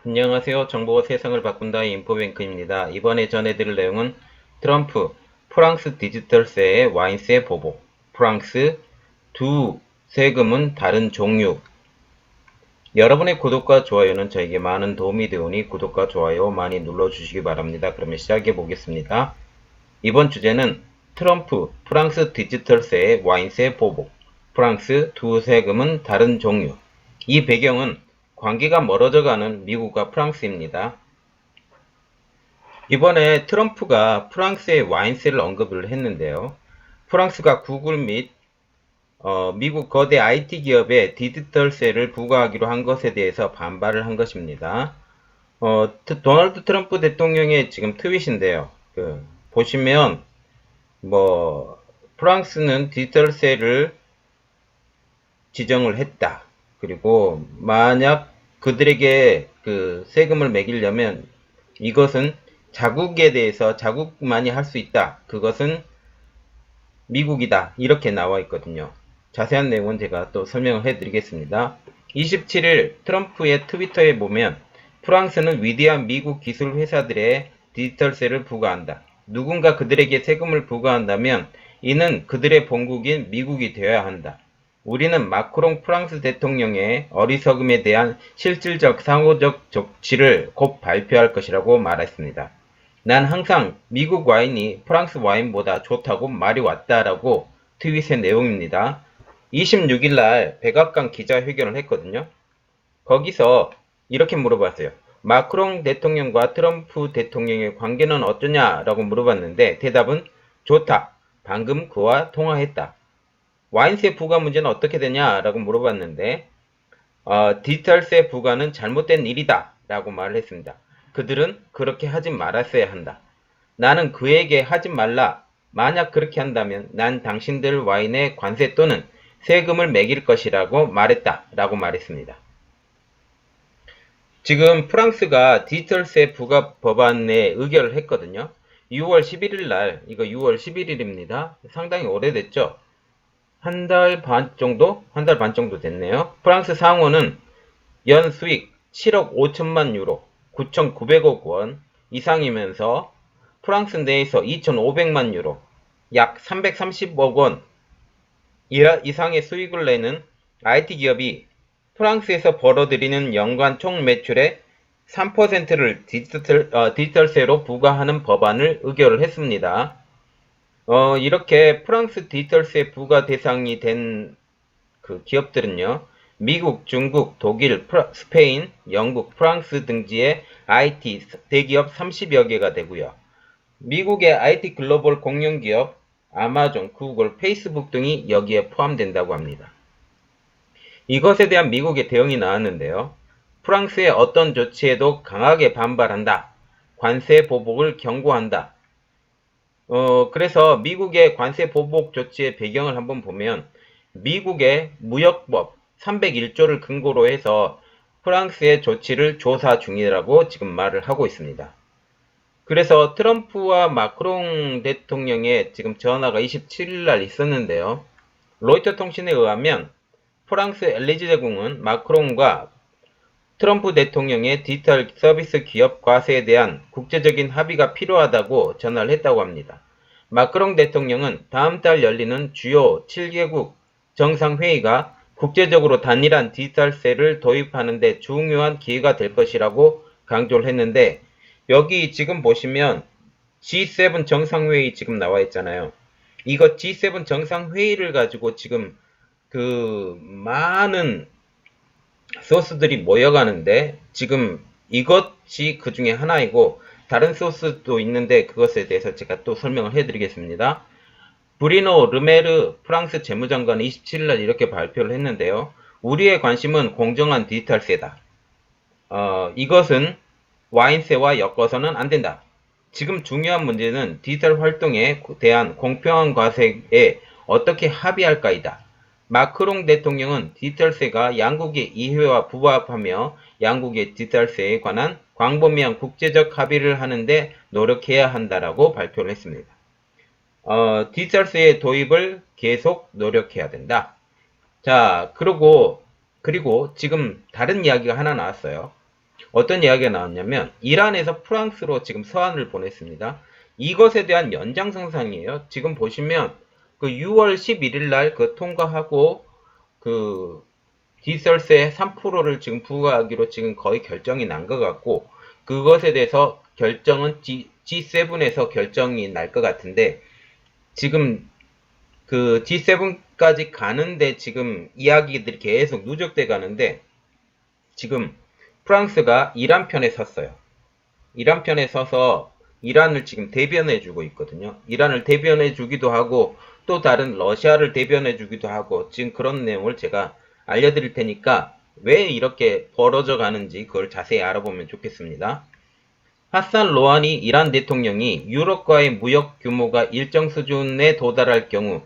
안녕하세요. 정보가 세상을 바꾼다의 인포뱅크입니다. 이번에 전해드릴 내용은 트럼프, 프랑스 디지털세의 와인세 보복, 프랑스 두 세금은 다른 종류. 여러분의 구독과 좋아요는 저에게 많은 도움이 되오니 구독과 좋아요 많이 눌러주시기 바랍니다. 그러면 시작해 보겠습니다. 이번 주제는 트럼프, 프랑스 디지털세의 와인세 보복, 프랑스 두 세금은 다른 종류. 이 배경은 관계가 멀어져가는 미국과 프랑스입니다. 이번에 트럼프가 프랑스의 와인세를 언급을 했는데요. 프랑스가 구글 및 미국 거대 IT 기업에 디지털세를 부과하기로 한 것에 대해서 반발을 한 것입니다. 도널드 트럼프 대통령의 지금 트윗인데요. 보시면 프랑스는 디지털세를 지정을 했다. 그리고 만약 그들에게 그 세금을 매기려면 이것은 자국에 대해서 자국만이 할 수 있다. 그것은 미국이다. 이렇게 나와 있거든요. 자세한 내용은 제가 또 설명을 해드리겠습니다. 27일 트럼프의 트위터에 보면 프랑스는 위대한 미국 기술 회사들의 디지털세를 부과한다. 누군가 그들에게 세금을 부과한다면 이는 그들의 본국인 미국이 되어야 한다. 우리는 마크롱 프랑스 대통령의 어리석음에 대한 실질적 상호적 조치를 곧 발표할 것이라고 말했습니다. 난 항상 미국 와인이 프랑스 와인보다 좋다고 말이 왔다라고 트윗의 내용입니다. 26일날 백악관 기자회견을 했거든요. 거기서 이렇게 물어봤어요. 마크롱 대통령과 트럼프 대통령의 관계는 어떠냐라고 물어봤는데 대답은 좋다. 방금 그와 통화했다. 와인세 부과 문제는 어떻게 되냐라고 물어봤는데 디지털세 부과는 잘못된 일이다 라고 말을 했습니다. 그들은 그렇게 하지 말았어야 한다. 나는 그에게 하지 말라. 만약 그렇게 한다면 난 당신들 와인에 관세 또는 세금을 매길 것이라고 말했다 라고 말했습니다. 지금 프랑스가 디지털세 부과 법안에 의결을 했거든요. 6월 11일 날, 이거 6월 11일입니다. 상당히 오래됐죠? 한 달 반 정도 됐네요. 프랑스 상원은 연 수익 7억 5천만 유로, 9,900억 원 이상이면서 프랑스 내에서 2,500만 유로, 약 330억 원 이상의 수익을 내는 IT 기업이 프랑스에서 벌어들이는 연간 총 매출의 3%를 디지털세로 부과하는 법안을 의결을 했습니다. 이렇게 프랑스 디지털세 부과 대상이 된 그 기업들은요, 미국, 중국, 독일, 스페인, 영국, 프랑스 등지의 IT 대기업 30여 개가 되고요. 미국의 IT 글로벌 공룡기업 아마존, 구글, 페이스북 등이 여기에 포함된다고 합니다. 이것에 대한 미국의 대응이 나왔는데요. 프랑스의 어떤 조치에도 강하게 반발한다. 관세 보복을 경고한다. 그래서 미국의 관세 보복 조치의 배경을 한번 보면 미국의 무역법 301조를 근거로 해서 프랑스의 조치를 조사 중이라고 지금 말을 하고 있습니다. 그래서 트럼프와 마크롱 대통령의 지금 전화가 27일 날 있었는데요. 로이터 통신에 의하면 프랑스 엘리제 제공은 마크롱과 트럼프 대통령의 디지털 서비스 기업 과세에 대한 국제적인 합의가 필요하다고 전화를 했다고 합니다. 마크롱 대통령은 다음 달 열리는 주요 7개국 정상회의가 국제적으로 단일한 디지털세를 도입하는 데 중요한 기회가 될 것이라고 강조를 했는데 여기 지금 보시면 G7 정상회의 지금 나와 있잖아요. 이거 G7 정상회의를 가지고 지금 많은 소스들이 모여가는데 지금 이것이 그 중에 하나이고 다른 소스도 있는데 그것에 대해서 제가 또 설명을 해드리겠습니다. 브리노 르메르 프랑스 재무장관이 27일날 이렇게 발표를 했는데요. 우리의 관심은 공정한 디지털세다. 이것은 와인세와 엮어서는 안 된다. 지금 중요한 문제는 디지털 활동에 대한 공평한 과세에 어떻게 합의할까이다. 마크롱 대통령은 디지털세가 양국의 이해와 부합하며 양국의 디지털세에 관한 광범위한 국제적 합의를 하는데 노력해야 한다라고 발표를 했습니다. 디지털세의 도입을 계속 노력해야 된다. 자, 그리고 지금 다른 이야기가 하나 나왔어요. 어떤 이야기가 나왔냐면 이란에서 프랑스로 지금 서한을 보냈습니다. 이것에 대한 연장선상이에요. 지금 보시면 그 6월 11일 날 그 통과하고 그 디설세 3%를 지금 부과하기로 지금 거의 결정이 난 것 같고 그것에 대해서 결정은 G7에서 결정이 날 것 같은데 지금 그 G7까지 가는데 지금 이야기들이 계속 누적돼 가는데 지금 프랑스가 이란 편에 섰어요. 이란 편에 서서 이란을 지금 대변해 주고 있거든요. 이란을 대변해 주기도 하고 또 다른 러시아를 대변해 주기도 하고 지금 그런 내용을 제가 알려드릴 테니까 왜 이렇게 벌어져 가는지 그걸 자세히 알아보면 좋겠습니다. 하산 로하니 이란 대통령이 유럽과의 무역 규모가 일정 수준에 도달할 경우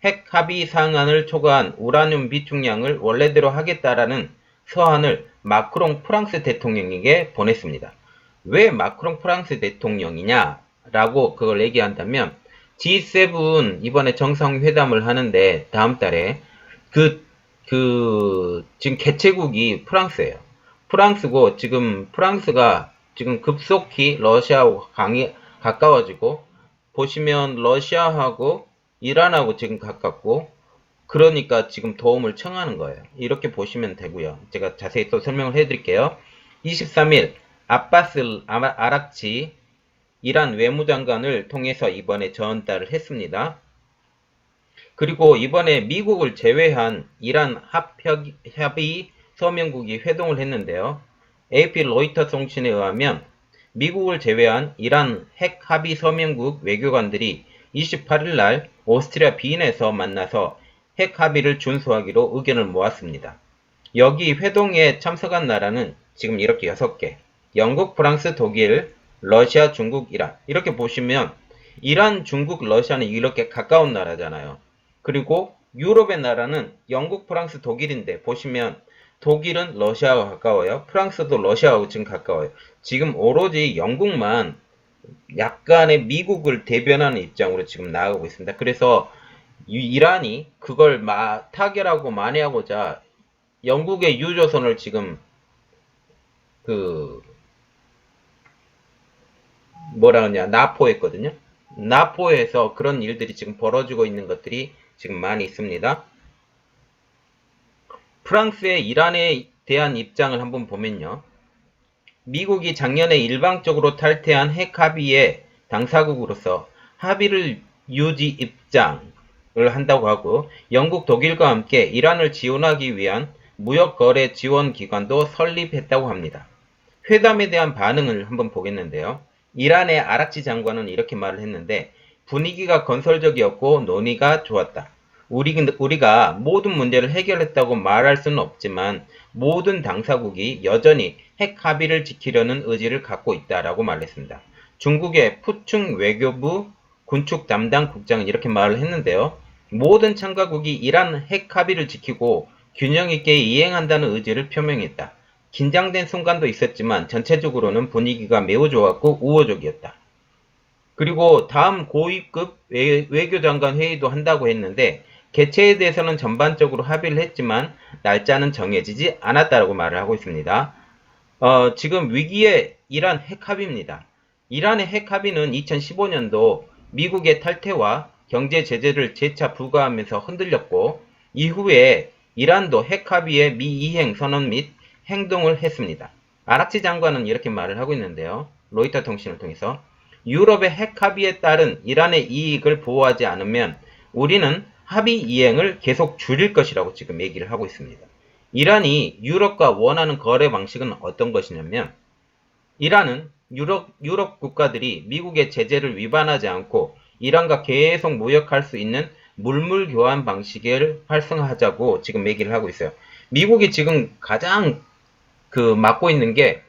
핵 합의 상한을 초과한 우라늄 비축량을 원래대로 하겠다라는 서한을 마크롱 프랑스 대통령에게 보냈습니다. 왜 마크롱 프랑스 대통령이냐라고 그걸 얘기한다면 G7 이번에 정상회담을 하는데 다음 달에 지금 개최국이 프랑스예요. 프랑스고 지금 프랑스가 지금 급속히 러시아하고 가까워지고 보시면 러시아하고 이란하고 지금 가깝고 그러니까 지금 도움을 청하는 거예요. 이렇게 보시면 되고요. 제가 자세히 또 설명을 해드릴게요. 23일 아바스 아락치 이란 외무장관을 통해서 이번에 전달을 했습니다. 그리고 이번에 미국을 제외한 이란 합의 서명국이 회동을 했는데요. AP 로이터 통신에 의하면 미국을 제외한 이란 핵 합의 서명국 외교관들이 28일 날 오스트리아 빈에서 만나서 핵 합의를 준수하기로 의견을 모았습니다. 여기 회동에 참석한 나라는 지금 이렇게 6개. 영국, 프랑스, 독일, 러시아, 중국, 이란. 이렇게 보시면 이란, 중국, 러시아는 이렇게 가까운 나라잖아요. 그리고 유럽의 나라는 영국, 프랑스, 독일인데 보시면 독일은 러시아와 가까워요. 프랑스도 러시아하고 지금 가까워요. 지금 오로지 영국만 약간의 미국을 대변하는 입장으로 지금 나아가고 있습니다. 그래서 이란이 그걸 타결하고 만회하고자 영국의 유조선을 지금 그 뭐라 그러냐 나포했거든요. 나포해서 그런 일들이 지금 벌어지고 있는 것들이 지금 많이 있습니다. 프랑스의 이란에 대한 입장을 한번 보면요. 미국이 작년에 일방적으로 탈퇴한 핵 합의의 당사국으로서 합의를 유지 입장을 한다고 하고 영국, 독일과 함께 이란을 지원하기 위한 무역거래 지원기관도 설립했다고 합니다. 회담에 대한 반응을 한번 보겠는데요. 이란의 아락치 장관은 이렇게 말을 했는데 분위기가 건설적이었고 논의가 좋았다. 우리가 모든 문제를 해결했다고 말할 수는 없지만 모든 당사국이 여전히 핵 합의를 지키려는 의지를 갖고 있다라고 말했습니다. 중국의 푸충 외교부 군축 담당 국장은 이렇게 말을 했는데요. 모든 참가국이 이란 핵 합의를 지키고 균형 있게 이행한다는 의지를 표명했다. 긴장된 순간도 있었지만 전체적으로는 분위기가 매우 좋았고 우호적이었다. 그리고 다음 고위급 외교장관 회의도 한다고 했는데 개최에 대해서는 전반적으로 합의를 했지만 날짜는 정해지지 않았다고 말을 하고 있습니다. 지금 위기의 이란 핵 합의입니다. 이란의 핵 합의는 2015년도 미국의 탈퇴와 경제 제재를 재차 부과하면서 흔들렸고 이후에 이란도 핵 합의의 미이행 선언 및 행동을 했습니다. 아락치 장관은 이렇게 말을 하고 있는데요. 로이터 통신을 통해서 유럽의 핵 합의에 따른 이란의 이익을 보호하지 않으면 우리는 합의 이행을 계속 줄일 것이라고 지금 얘기를 하고 있습니다. 이란이 유럽과 원하는 거래 방식은 어떤 것이냐면 이란은 유럽 국가들이 미국의 제재를 위반하지 않고 이란과 계속 무역할 수 있는 물물 교환 방식을 활성화하자고 지금 얘기를 하고 있어요. 미국이 지금 가장 맡고 있는 게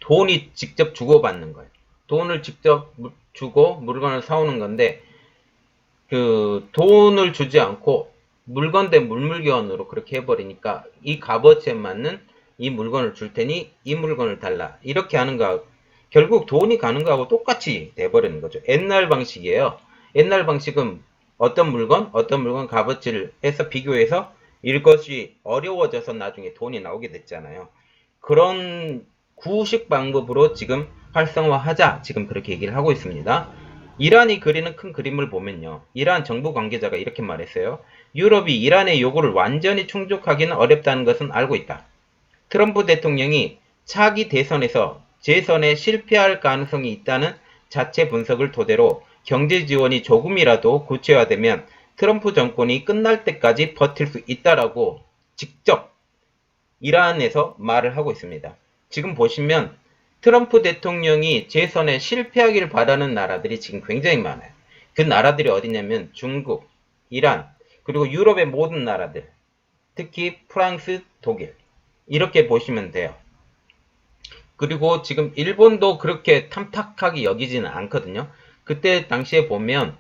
돈이 직접 주고받는 거예요. 돈을 직접 주고 물건을 사오는 건데 돈을 주지 않고 물건 대 물물교환으로 그렇게 해버리니까 이 값어치에 맞는 이 물건을 줄 테니 이 물건을 달라 이렇게 하는 거 결국 돈이 가는 거하고 똑같이 돼버리는 거죠. 옛날 방식이에요. 옛날 방식은 어떤 물건 값어치를 해서 비교해서 이것이 어려워져서 나중에 돈이 나오게 됐잖아요. 그런 구식 방법으로 지금 활성화하자, 지금 그렇게 얘기를 하고 있습니다. 이란이 그리는 큰 그림을 보면요. 이란 정부 관계자가 이렇게 말했어요. 유럽이 이란의 요구를 완전히 충족하기는 어렵다는 것은 알고 있다. 트럼프 대통령이 차기 대선에서 재선에 실패할 가능성이 있다는 자체 분석을 토대로 경제 지원이 조금이라도 구체화되면 트럼프 정권이 끝날 때까지 버틸 수 있다라고 직접 이란에서 말을 하고 있습니다. 지금 보시면 트럼프 대통령이 재선에 실패하기를 바라는 나라들이 지금 굉장히 많아요. 그 나라들이 어디냐면 중국, 이란, 그리고 유럽의 모든 나라들, 특히 프랑스, 독일, 이렇게 보시면 돼요. 그리고 지금 일본도 그렇게 탐탁하게 여기지는 않거든요. 그때 당시에 보면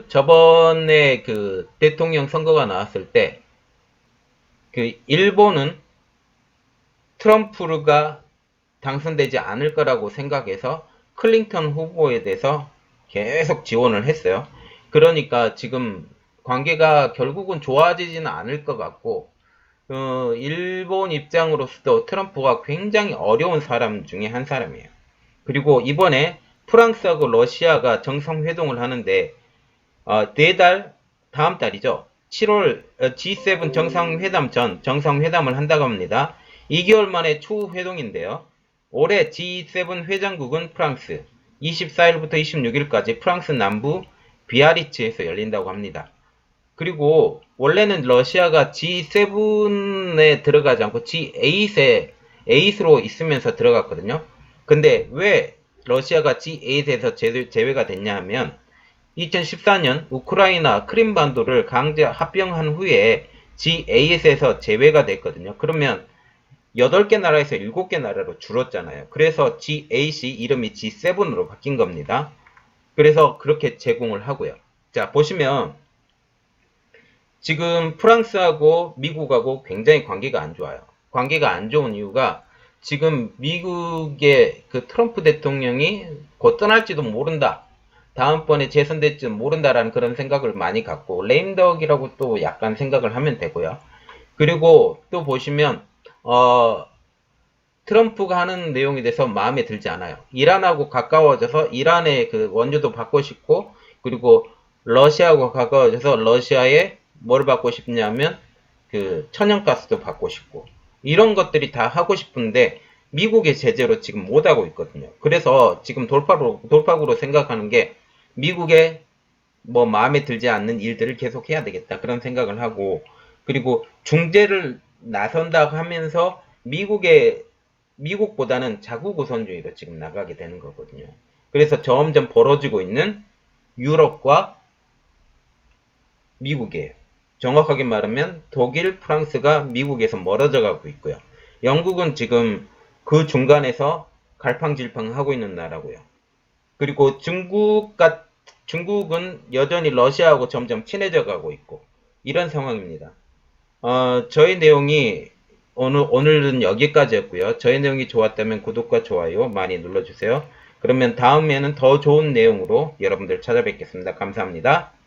저번에 그 대통령 선거가 나왔을 때 그 일본은 트럼프가 당선되지 않을 거라고 생각해서 클린턴 후보에 대해서 계속 지원을 했어요. 그러니까 지금 관계가 결국은 좋아지지는 않을 것 같고 일본 입장으로서도 트럼프가 굉장히 어려운 사람 중에 한 사람이에요. 그리고 이번에 프랑스하고 러시아가 정상회동을 하는데 내달 다음 달이죠. 7월 G7 정상회담 전 정상회담을 한다고 합니다. 2개월 만에 추후 회동인데요. 올해 G7 회장국은 프랑스, 24일부터 26일까지 프랑스 남부 비아리츠에서 열린다고 합니다. 그리고 원래는 러시아가 G7에 들어가지 않고 G8로 있으면서 들어갔거든요. 근데 왜 러시아가 G8에서 제외가 됐냐 하면 2014년 우크라이나 크림반도를 강제 합병한 후에 G8에서 제외가 됐거든요. 그러면 8개 나라에서 7개 나라로 줄었잖아요. 그래서 G8이 이름이 G7으로 바뀐 겁니다. 그래서 그렇게 제공을 하고요. 자, 보시면 지금 프랑스하고 미국하고 굉장히 관계가 안 좋아요. 관계가 안 좋은 이유가 지금 미국의 그 트럼프 대통령이 곧 떠날지도 모른다. 다음번에 재선될지 모른다라는 그런 생각을 많이 갖고 레임덕이라고 또 약간 생각을 하면 되고요. 그리고 또 보시면 트럼프가 하는 내용에 대해서 마음에 들지 않아요. 이란하고 가까워져서 이란의 그 원조도 받고 싶고 그리고 러시아하고 가까워져서 러시아에 뭘 받고 싶냐면 그 천연가스도 받고 싶고 이런 것들이 다 하고 싶은데 미국의 제재로 지금 못하고 있거든요. 그래서 지금 돌파구로 생각하는 게 미국의 뭐 마음에 들지 않는 일들을 계속 해야 되겠다 그런 생각을 하고 그리고 중재를 나선다고 하면서 미국보다는 자국 우선주의로 지금 나가게 되는 거거든요. 그래서 점점 벌어지고 있는 유럽과 미국이에요. 정확하게 말하면 독일, 프랑스가 미국에서 멀어져 가고 있고요. 영국은 지금 그 중간에서 갈팡질팡하고 있는 나라고요. 그리고 중국은 여전히 러시아하고 점점 친해져 가고 있고 이런 상황입니다. 저희 내용이 오늘은 여기까지였고요. 저희 내용이 좋았다면 구독과 좋아요 많이 눌러주세요. 그러면 다음에는 더 좋은 내용으로 여러분들 찾아뵙겠습니다. 감사합니다.